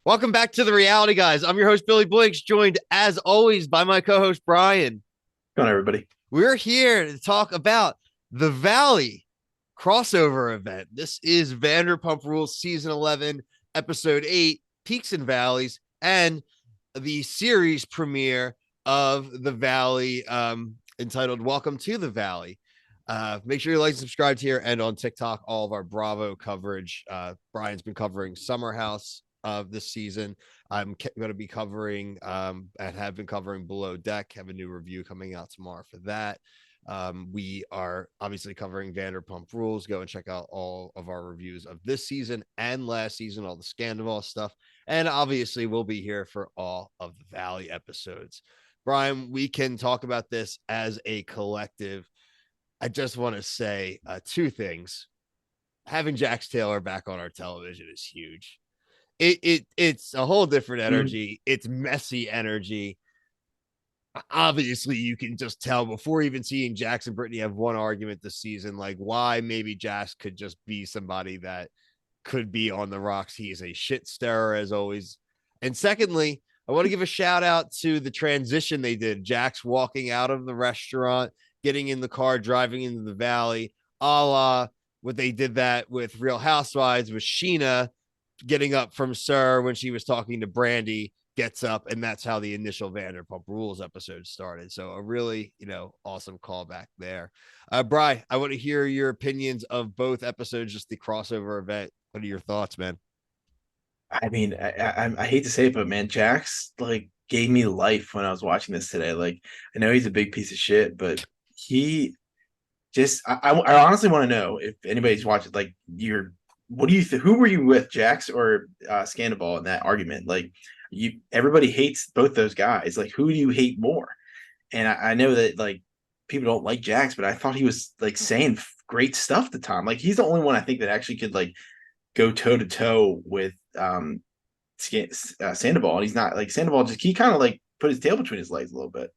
Welcome back to the Reality Guys. I'm your host, Billy Blinks, joined as always by my co host, Brian. Come on, everybody. We're here to talk about the Valley crossover event. This is Vanderpump Rules Season 11, Episode 8, Peaks and Valleys, and the series premiere of the Valley, entitled Welcome to the Valley. Make sure you like and subscribe here and on TikTok, all of our Bravo coverage. Brian's been covering Summer House of this season. I'm going to be covering and have been covering Below Deck. Have a new review coming out tomorrow for that. We are obviously covering Vanderpump Rules. Go and check out all of our reviews of this season and last season, all the Scandal stuff. And obviously, we'll be here for all of the Valley episodes. Brian, we can talk about this as a collective. I just want to say two things. Having Jax Taylor back on our television is huge. It's a whole different Mhm. energy. It's messy energy. Obviously, you can just tell before even seeing Jax and Brittany have one argument this season, like why maybe Jax could just be somebody that could be on the rocks. He is a shit stirrer as always. And secondly, I want to give a shout out to the transition they did. Jax walking out of the restaurant, getting in the car, driving into the valley, a la what they did that with Real Housewives with Sheena getting up from Sir when she was talking to Brandy, gets up, and that's how the initial Vanderpump Rules episode started. So a really, awesome callback there. Bry, I want to hear your opinions of both episodes, just the crossover event. What are your thoughts, man? I mean, I hate to say it, but man, Jax like gave me life when I was watching this today. Like, I know he's a big piece of shit, but he just I honestly want to know if anybody's watching. Like, what do you who were you with, Jax or Scandal in that argument? Like, everybody hates both those guys. Like, who do you hate more? And I know that like people don't like Jax, but I thought he was like saying great stuff to Tom. Like, he's the only one I think that actually could like go toe to toe with Sandoval, and he's not like Sandoval. Just he kind of like put his tail between his legs a little bit.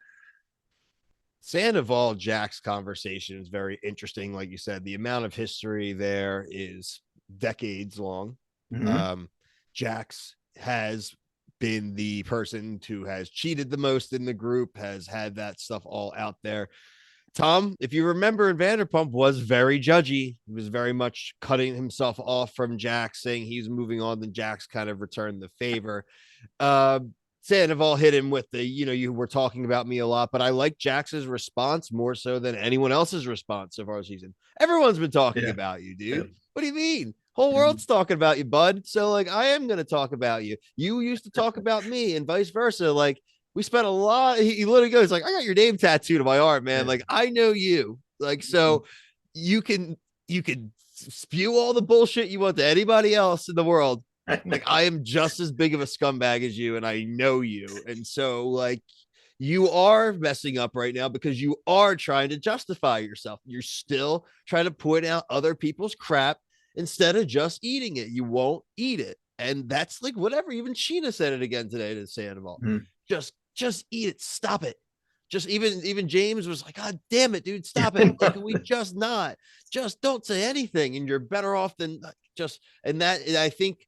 Sandoval Jack's conversation is very interesting. Like you said, the amount of history there is decades long. Mm-hmm. Um, Jax has been the person who has cheated the most in the group, has had that stuff all out there. Tom, if you remember in Vanderpump, was very judgy. He was very much cutting himself off from Jax, saying he's moving on. Then Jax kind of returned the favor. Uh, Sandoval hit him with the, you were talking about me a lot, but I like Jax's response more so than anyone else's response so far this season. Everyone's been talking Yeah. about you, Yeah. dude. What do you mean? Whole Mm-hmm. world's talking about you, bud. So like I am gonna talk about you. You used to talk about me and vice versa. Like we spent a lot. He literally goes like, I got your name tattooed on my arm, man. Yeah. Like I know you. Like so you can you can spew all the bullshit you want to anybody else in the world. I Like know. I am just as big of a scumbag as you, and I know you. And so like you are messing up right now because you are trying to justify yourself. You're still trying to point out other people's crap instead of just eating it. You won't eat it. And that's like whatever. Even Sheena said it again today to Sandoval. Mhm. Just eat it. Stop it. Just even James was like, God damn it, dude, stop it. Like, can we just not? Just don't say anything, and you're better off than just. And that and I think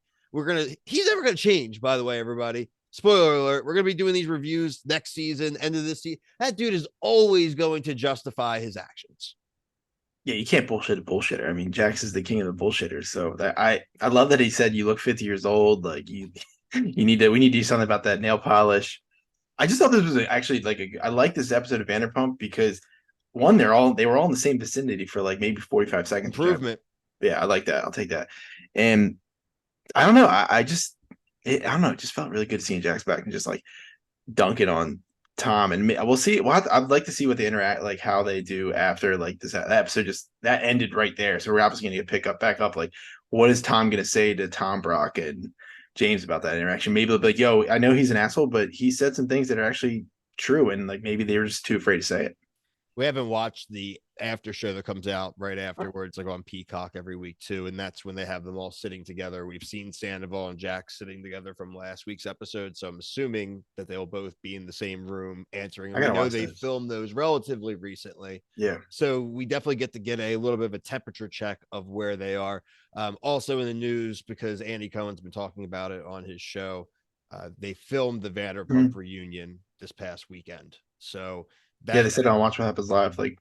he's never gonna change, by the way, everybody. Spoiler alert, we're gonna be doing these reviews next season, end of this season. That dude is always going to justify his actions. Yeah, you can't bullshit a bullshitter. I mean, Jax is the king of the bullshitters. So that I love that he said you look 50 years old. Like you we need to do something about that nail polish. I just thought this was actually like I like this episode of Vanderpump because one, they were all in the same vicinity for like maybe 45 seconds, which Improvement. yeah, I like that. I'll take that. And I don't know. I don't know. It just felt really good seeing Jax back and just like dunking on Tom. And we'll see. I'd like to see what they interact, like how they do after like this that episode. Just that ended right there. So we're obviously going to pick up back up. Like, what is Tom going to say to Tom, Brock, and James about that interaction? Maybe they'll be like, "Yo, I know he's an asshole, but he said some things that are actually true, and like maybe they were just too afraid to say it." We haven't watched the after show that comes out right afterwards, like on Peacock every week too, and that's when they have them all sitting together. We've seen Sandoval and Jax sitting together from last week's episode, so I'm assuming that they'll both be in the same room answering. I And we gotta know watch they those. filmed those relatively recently, Yeah. so we definitely get a little bit of a temperature check of where they are. Also in the news, because Andy Cohen's been talking about it on his show, they filmed the Vanderpump Mhm. reunion this past weekend, so Yeah, they that said on Watch What Happens Live, like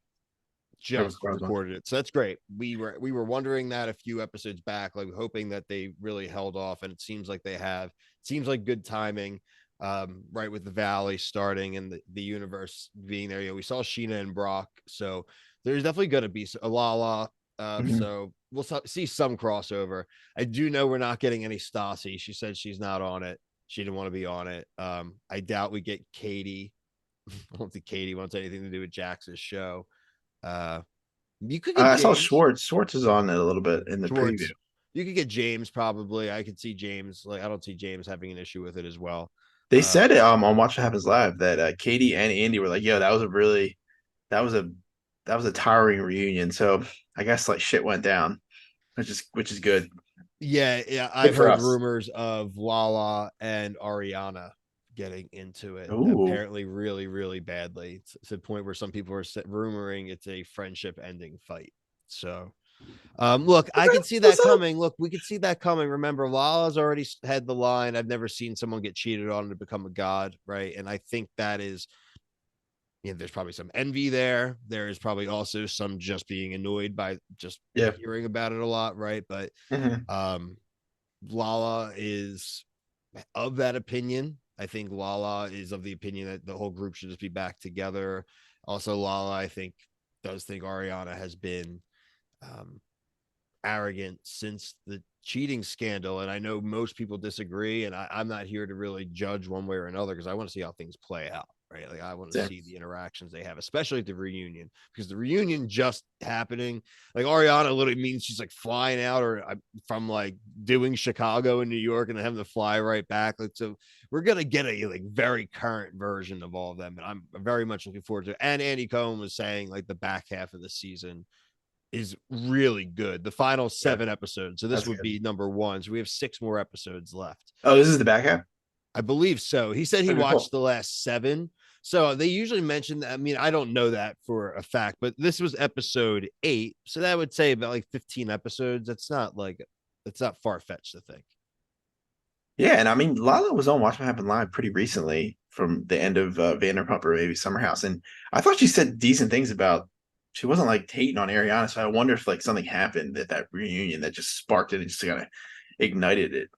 that was just what I was watching. recorded it. So that's great. We were wondering that a few episodes back, like hoping that they really held off, and it seems like they have. It seems like good timing, right with the Valley starting and the universe being there. We saw Sheena and Brock, so there's definitely going to be a Lala. Mhm. So we'll see some crossover. I do know we're not getting any Stassi. She said she's not on it. She didn't want to be on it. I doubt we get Katie. I don't think Katie wants anything to do with Jax's show. Uh, you could get I saw James Schwartz. Schwartz is on it a little bit in the preview. Schwartz. You could get James probably. I could see James. Like I don't see James having an issue with it as well. They Um, said it on Watch What Happens Live that Katie and Andy were like, "Yo, that was a that was a tiring reunion." So I guess like shit went down, which is good. yeah, Good I've for heard us. rumors of Lala and Ariana getting into it. Ooh. Apparently, really, really badly. It's to the point where some people are rumoring it's a friendship ending fight. So look, I Okay, can see what's that up? coming. Look, we could see that coming. Remember, Lala's already had the line, I've never seen someone get cheated on to become a god, right? And I think that is, there's probably some envy there. There is probably also some just being annoyed by just Yeah. hearing about it a lot, right? But Mhm. um, Lala is of that opinion. I think Lala is of the opinion that the whole group should just be back together. Also, Lala, I think, does think Ariana has been um, arrogant since the cheating scandal. And I know most people disagree, and I'm not here to really judge one way or another because I want to see how things play out. Right. Like I want to Same. see the interactions they have, especially at the reunion, because the reunion just happening. Like Ariana literally means she's like flying out or from like doing Chicago and New York and then having to fly right back. Like, so we're going to get a like very current version of all of them. And I'm very much looking forward to it. And Andy Cohen was saying like the back half of the season is really good. The final Yeah, 7 episodes. So this that's would good. be number one. So we have 6 more episodes left. Oh, this is the back half? I believe so. He said he Okay, watched cool. the last 7. So they usually mention that. I mean, I don't know that for a fact, but this was episode 8. So that would say about like 15 episodes. That's not like, it's not far fetched to think. Yeah, and I mean, Lala was on Watch What Happened Live pretty recently from the end of Vanderpump or maybe Summer House, and I thought she said decent things about. She wasn't like hating on Ariana, so I wonder if like something happened at that reunion that just sparked it and just kind of ignited it.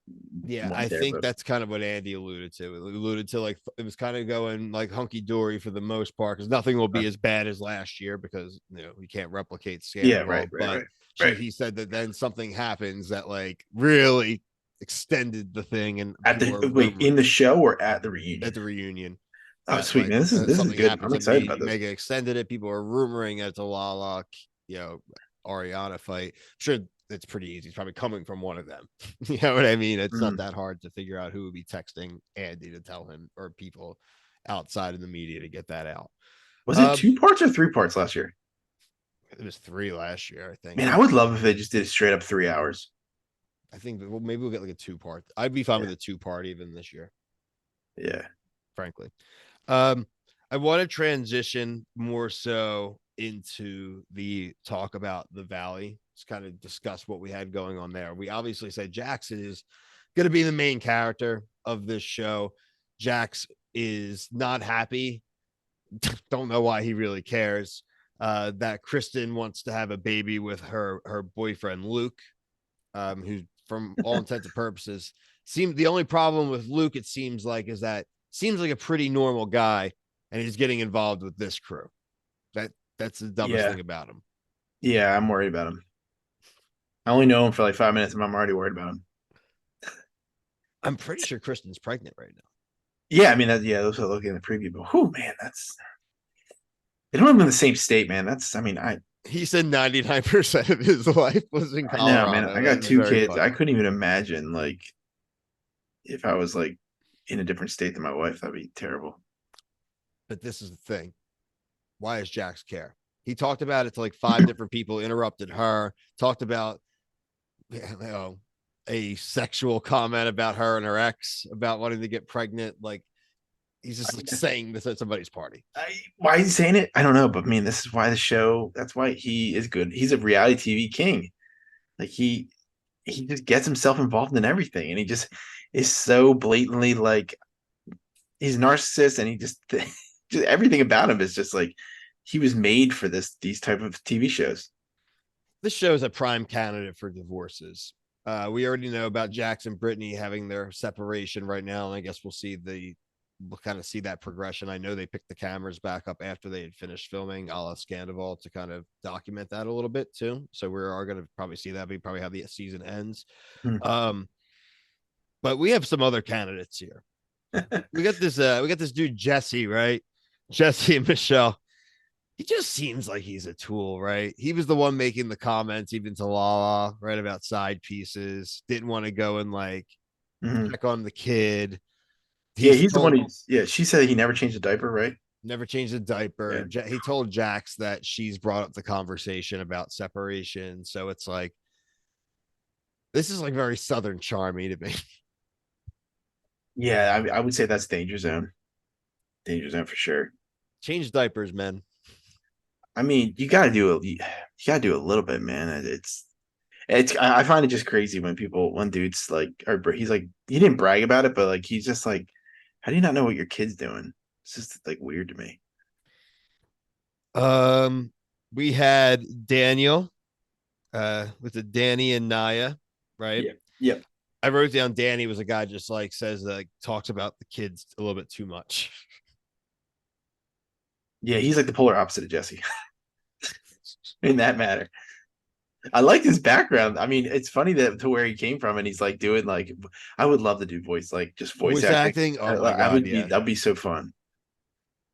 Yeah, I Went there, think but that's kind of what Andy alluded to. It alluded to like it was kind of going like hunky dory for the most part because nothing will be as bad as last year because we can't replicate yeah, right, Sandoval. right, But right, right. he said that then something happens that like really extended the thing and At people the are wait in rumoring the show or at the reunion? at the reunion Oh, that sweet like man, this is something good. happens I'm that excited made about this. Mega extended it. People are rumoring it's a Lala, you know, Ariana fight. Sure, it's pretty easy. It's probably coming from one of them. You know what I mean? It's not Mhm. that hard to figure out who would be texting Andy to tell him or people outside of the media to get that out. Was it Um, 2 parts or 3 parts last year? it was 3 last year, I think. Man, I would love if they just did straight up 3 hours. I think well, maybe we'll get like a 2 part. I'd be fine Yeah, with a 2 part even this year, yeah. frankly. Um, I want to transition more so into the talk about the Valley. Just kind of discuss what we had going on there. We obviously said Jax is going to be the main character of this show. Jax is not happy. Don't know why he really cares. That Kristen wants to have a baby with her boyfriend Luke, who, from all intents and purposes, seems the only problem with Luke. It seems like is that seems like a pretty normal guy, and he's getting involved with this crew. That's the dumbest Yeah, thing about him. yeah, I'm worried about him. I only know him for like 5 minutes, and I'm already worried about him. I'm pretty sure Kristen's pregnant right now. Yeah, I mean, yeah, those are looking at the preview, but who, man, that's they don't live in the same state, man. That's, I mean, He said 99% of his life was in I know, man. Colorado. I That got was two very kids. I funny. couldn't even imagine like if I was like in a different state than my wife. That'd be terrible. But this is the thing. why does Jax care? He talked about it to like 5 different people, interrupted her, talked about, you know, a sexual comment about her and her ex about wanting to get pregnant. Like, he's just like saying this at somebody's party. Why is he saying it? I don't know, but man, this is why the show. That's why he is good. He's a reality TV king. Like he just gets himself involved in everything, and he just is so blatantly like he's a narcissist, and he just everything about him is just like he was made for these type of TV shows. This show is a prime candidate for divorces. We already know about Jax and Brittany having their separation right now, and I guess we'll kind of see that progression. I know they picked the cameras back up after they had finished filming a la Scandival to kind of document that a little bit too. So we are going to probably see that. We probably have the season ends. Hmm. But we have some other candidates here. We got this dude, Jesse, right? Jesse and Michelle. He just seems like he's a tool, right? He was the one making the comments, even to Lala, right, about side pieces. Didn't want to go and like Mhm. check on the kid. Yeah, He's he's the one told who's yeah. She said he never changed a diaper, right? never changed a Yeah. diaper. He told Jax that she's brought up the conversation about separation. So it's like, this is like very Southern charmy to me. Yeah, I would say that's danger zone. Danger zone for sure. Change diapers, man. I mean, you gotta do a little bit, man. It's I find it just crazy when when dudes like he's like he didn't brag about it, but like he's just like, how do you not know what your kid's doing? It's just like weird to me. Um, we had Daniel, with the Danny and Naya, right? Yeah. Yep. I wrote down Danny was a guy just like says like talks about the kids a little bit too much. Yeah, he's like the polar opposite of Jesse in that matter. I like his background. I mean, it's funny that to where he came from, and he's like doing like I would love to do just voice Voice acting. acting, oh my god, yeah. That'd be so fun.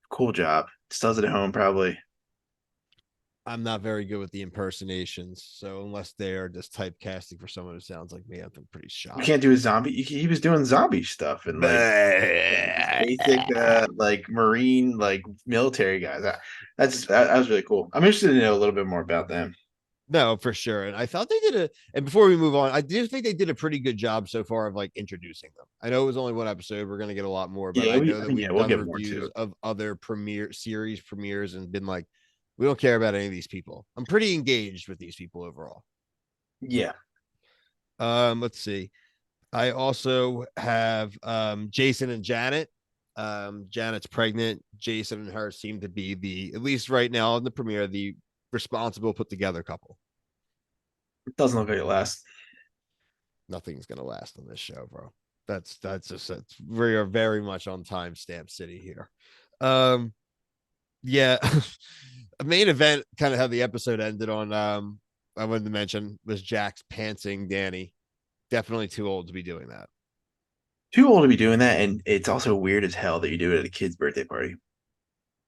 Cool job. Just does it at home probably. I'm not very good with the impersonations, so unless they are just typecasting for someone who sounds like me, I'm pretty You shocked. can't do a zombie. He was doing zombie stuff and like just basic like marine like military guys. That was really cool. I'm interested to know a little bit more about them. No, for sure. And I thought they did and before we move on, I do think they did a pretty good job so far of like introducing them. I know it was only one episode. We're going to get a lot more, but Yeah, I know that yeah, we've we'll done get more to reviews it. of other series premieres and been like, we don't care about any of these people. I'm pretty engaged with these people overall. Yeah. Let's see. I also have Jason and Janet. Janet's pregnant. Jason and her seem to be at least right now in the premiere, the responsible, put together couple. It doesn't look like it lasts. Nothing's gonna last on this show, bro. We are very much on timestamp city here. Um, yeah, a main event, kind of how the episode ended on. I wanted to mention was Jax pantsing Danny. Definitely too old to be doing that. Too old to be doing that, and it's also weird as hell that you do it at a kid's birthday party.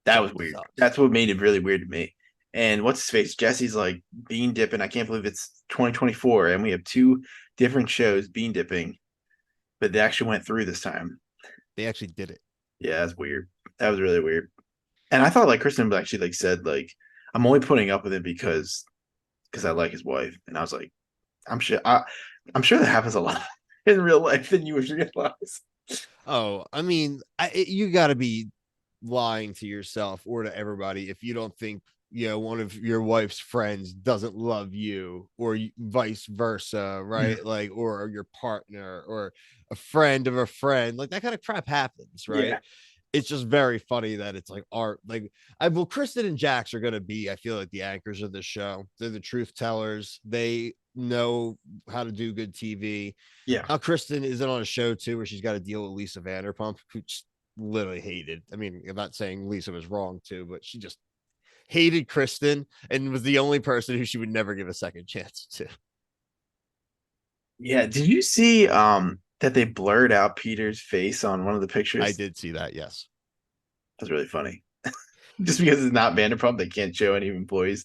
That That was weird. sucks. That's what made it really weird to me. And what's his face? Jesse's like bean dipping. I can't believe it's 2024 and we have two different shows bean dipping, but they actually went through this time. They actually did it. Yeah, that's weird. That was really weird. And I thought like Kristen actually like said like I'm only putting up with it because I like his wife. And I was like, I'm sure I'm sure that happens a lot in real life than you would realize. Oh, I mean, you got to be lying to yourself or to everybody if you don't think one of your wife's friends doesn't love you or vice versa, Yeah. right? Like, or your partner or a friend of a friend, like that kind of crap happens, right? Yeah. It's just very funny that it's like art. Like, well, Kristen and Jax are going to be, I feel like, the anchors of the show. They're the truth tellers. They know how to do good TV. Yeah. Now Kristen isn't on a show too where she's got to deal with Lisa Vanderpump, who just literally hated. I mean, I'm not saying Lisa was wrong too, but she just hated Kristen and was the only person who she would never give a second chance to. Yeah. Did you see that they blurred out Peter's face on one of the I pictures? did see that, yes. That's really funny. Just because it's not Vanderpump, they can't show any employees.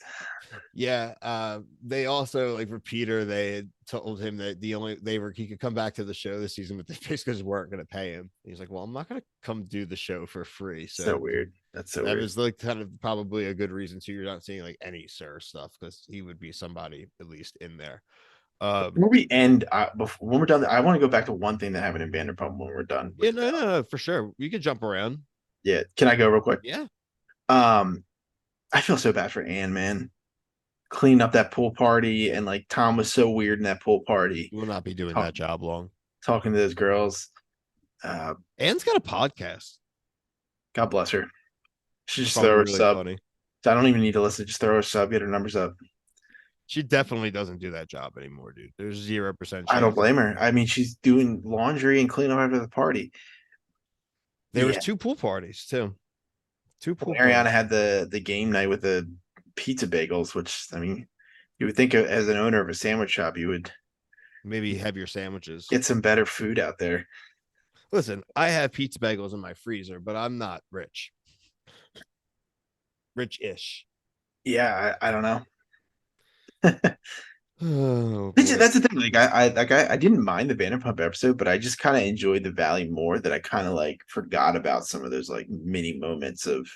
Yeah. They also like for Peter, they had told him that the only they were he could come back to the show this season, but they basically weren't going to pay him. He's like, well, I'm not going to come do the show for free. So So weird. That's so that weird. was like kind of probably a good reason too. You're not seeing like any Sir stuff because he would be somebody at least in there. Before we end, when we're done, I want to go back to one thing that happened in Vanderpump when we're done Yeah, with. no, for sure. We could jump around. Yeah, can I go real quick? Yeah, Um, I feel so bad for Anne, man. Cleaning up that pool party, and like Tom was so weird in that pool party, we will not be doing talk, that job long. talking to those girls. Uh, Anne's got a podcast. God bless her. She It's just probably throw her really sub. funny. I don't even need to listen. Just throw her sub, get her numbers up. She definitely doesn't do that job anymore, dude. There's 0% I don't chance. blame her. I mean, she's doing laundry and cleaning up after the party. There was Yeah. two pool parties too. Two Well, pool Ariana parties. had the game night with the pizza bagels, which I mean, you would think as an owner of a sandwich shop, you would Maybe heavier sandwiches. get some better food out there. Listen, I have pizza bagels in my freezer, but I'm not rich. Rich-ish. Yeah, I don't know. Oh boy. That's the thing. Like I didn't mind the Vanderpump episode, but I just kind of enjoyed the Valley more. That I kind of like forgot about some of those like mini moments of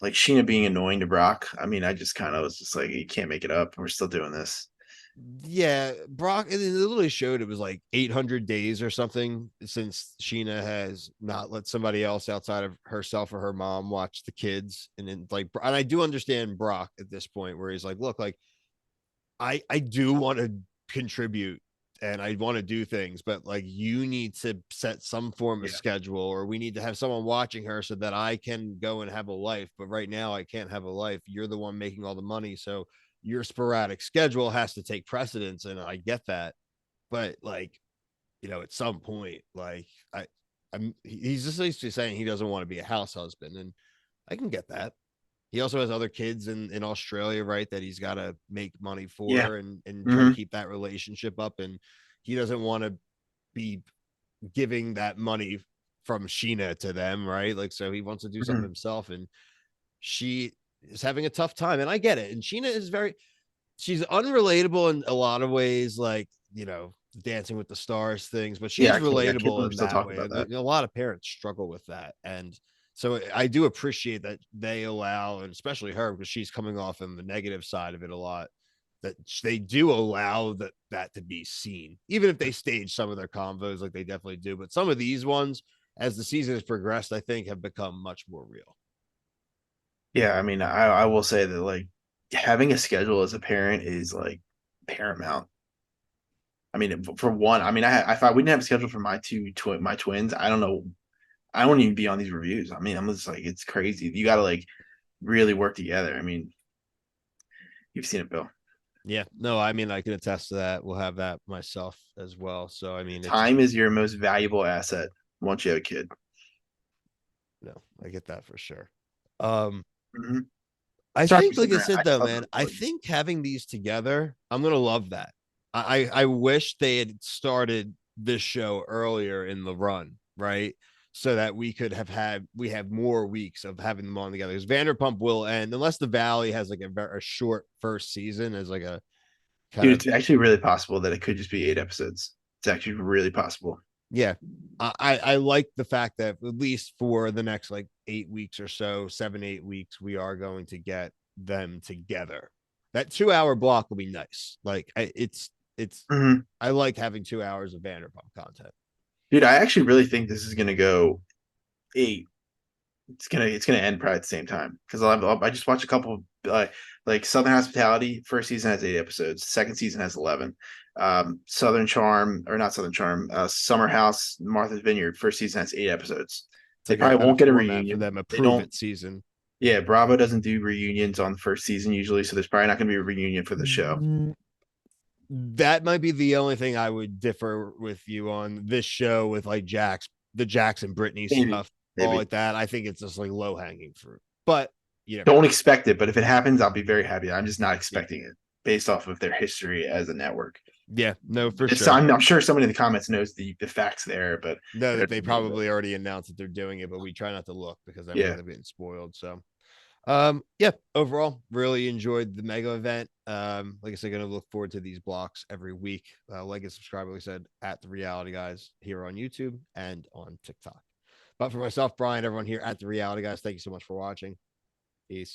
like Sheena being annoying to Brock. I mean, I just kind of was just like, you can't make it up. We're still doing this. Yeah, Brock, it literally showed it was like 800 days or something since Sheena has not let somebody else outside of herself or her mom watch the kids. And then, like, and I do understand Brock at this point where he's like, look, like, I do want to contribute and I want to do things, but like, you need to set some form of Yeah. schedule or we need to have someone watching her so that I can go and have a life. But right now, I can't have a life. You're the one making all the money. So, your sporadic schedule has to take precedence and I get that, but like, at some point, like, he's just basically saying he doesn't want to be a house husband, and I can get that. He also has other kids in Australia, right, that he's got to make money Yeah. for and try to Hmm. keep that relationship up, and he doesn't want to be giving that money from Sheena to them, right? Like, so he wants to do something Hmm. himself, and she is having a tough time, and I get it. And Sheena is she's unrelatable in a lot of ways, like, Dancing with the Stars things, but Yeah, she's I can't believe relatable we're in still that talking way. about that. A lot of parents struggle with that. And so I do appreciate that they allow, and especially her, because she's coming off on the negative side of it a lot, that they do allow that to be seen, even if they stage some of their convos like they definitely do. But some of these ones, as the season has progressed, I think have become much more real. Yeah, I mean, I will say that like having a schedule as a parent is like paramount. I mean, for one, I mean, if I wouldn't have a schedule for my twins, I don't know, I wouldn't even be on these reviews. I mean, I'm just like, it's crazy. You got to like really work together. I mean, you've seen it, Bill. Yeah, no, I mean, I can attest to that. We'll have that myself as well. So, I mean, it's just, Time is your most valuable asset once you have a kid. I get that for sure. Um, Mm-hmm. I Sorry for think, like sitting I around. I said, just though, love the man, I recording. think having these together, I'm gonna love that. I wish they had started this show earlier in the run, right? So that we have more weeks of having them on together. Because Vanderpump will end unless the Valley has like a short first season as like a kind Dude, of. it's actually really possible that it could just be 8 episodes. It's actually really possible. Yeah. I like the fact that at least for the next like 8 weeks or so, 7, 8 weeks, we are going to get them together. That 2 hour block will be nice. Like, it's Mhm. I like having 2 hours of Vanderpump content. Dude, I actually really think this is gonna go 8. It's gonna end probably at the same time because I just watched a couple like Southern Hospitality. First season has 8 episodes. Second season has 11. Southern Charm or not Southern Charm. Summer House, Martha's Vineyard. First season has 8 episodes. It's They like a probably kind won't of get a format for reunion. them, a They prove don't. it season. Yeah, Bravo doesn't do reunions on the first season usually, so there's probably not going to be a reunion for the show. That might be the only thing I would differ with you on this show with like the Jax and Brittany Maybe, stuff, all maybe. like that. I think it's just like low hanging fruit, but you never Don't know. expect it, but if it happens, I'll be very happy. I'm just not Yeah. expecting it based off of their history as a network. Yeah, no, for So sure. I'm sure somebody in the comments knows the facts there, but No, better that they than me. But probably already announced that they're doing it, but we try not to look because then we yeah, end up getting spoiled. So yeah, overall, really enjoyed the mega event. Like I said, gonna look forward to these blocks every week. Like and subscribe, like I said, at the Reality Guys here on YouTube and on TikTok. But for myself, Brian, everyone here at the Reality Guys, thank you so much for watching. Peace.